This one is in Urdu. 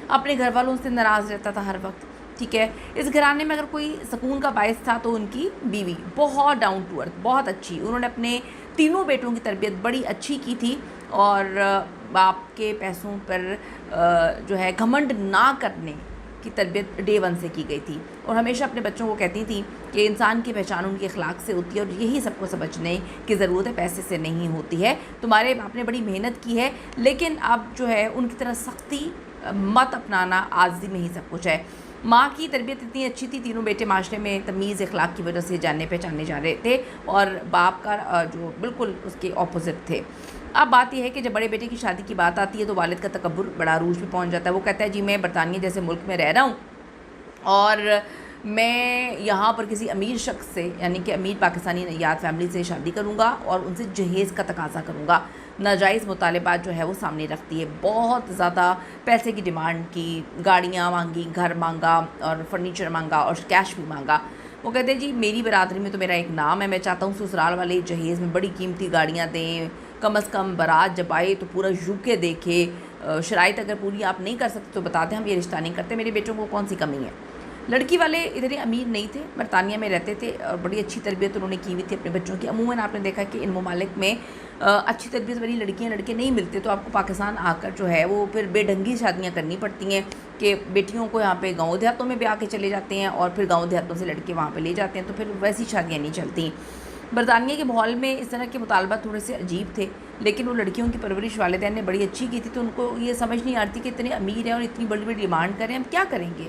اپنے گھر والوں سے ناراض رہتا تھا ہر وقت، ٹھیک ہے. اس گھرانے میں اگر کوئی سکون کا باعث تھا تو ان کی بیوی بہت ڈاؤن ٹو ارتھ، بہت اچھی. انہوں نے اپنے تینوں بیٹوں کی تربیت بڑی اچھی کی تھی، اور باپ کے پیسوں پر جو ہے گھمنڈ نہ کرنے کی تربیت ڈے ون سے کی گئی تھی. اور ہمیشہ اپنے بچوں کو کہتی تھیں کہ انسان کی پہچان ان کے اخلاق سے ہوتی ہے، اور یہی سب کو سمجھنے کی ضرورت ہے، پیسے سے نہیں ہوتی ہے. تمہارے باپ نے بڑی محنت کی ہے، لیکن اب جو ہے ان کی طرح سختی مت اپنانا، عاجزی میں ہی سب کچھ ہے. ماں کی تربیت اتنی اچھی تھی، تینوں بیٹے معاشرے میں تمیز اخلاق کی وجہ سے جاننے پہچانے جا رہے تھے، اور باپ کا جو بالکل اس کے اپوزٹ تھے. اب بات یہ ہے کہ جب بڑے بیٹے کی شادی کی بات آتی ہے تو والد کا تکبر بڑا عروج پہ پہنچ جاتا ہے. وہ کہتا ہے جی میں برطانیہ جیسے ملک میں رہ رہا ہوں، اور میں یہاں پر کسی امیر شخص سے، یعنی کہ امیر پاکستانی نیات فیملی سے شادی کروں گا اور ان سے جہیز کا تقاضا کروں گا. ناجائز مطالبات جو ہے وہ سامنے رکھتی ہے، بہت زیادہ پیسے کی ڈیمانڈ کی، گاڑیاں مانگی، گھر مانگا اور فرنیچر مانگا اور کیش بھی مانگا. وہ کہتے ہیں جی میری برادری میں تو میرا ایک نام ہے، میں چاہتا ہوں سسرال والے جہیز میں بڑی قیمتی گاڑیاں دیں، کم از کم بارات جب آئے تو پورا یو کے دیکھے. شرائط اگر پوری آپ نہیں کر سکتے تو بتا دیں، ہم یہ رشتہ نہیں کرتے، میرے بیٹوں کو کون سی کمی ہے. لڑکی والے اتنے امیر نہیں تھے، برطانیہ میں رہتے تھے، اور بڑی اچھی تربیت انہوں نے کی ہوئی تھی اپنے بچوں کی. عموماً آپ نے دیکھا کہ ان ممالک میں اچھی تربیت والی لڑکیاں لڑکے نہیں ملتے، تو آپ کو پاکستان آ کر جو ہے وہ پھر بے ڈھنگی شادیاں کرنی پڑتی ہیں کہ بیٹیوں کو یہاں پہ گاؤں دیہاتوں میں بیاہ کے چلے جاتے ہیں، اور پھر گاؤں دیہاتوں سے لڑکے وہاں پہ لے جاتے ہیں، تو پھر ویسی شادیاں نہیں چلتی. برطانیہ کے ماحول میں اس طرح کے مطالبات تھوڑے سے عجیب تھے، لیکن وہ لڑکیوں کی پرورش والدین نے بڑی اچھی کی تھی، تو ان کو یہ سمجھ نہیں آتی کہ اتنے امیر ہیں اور اتنی بڑی بڑی ڈیمانڈ کریں، ہم کیا کریں گے.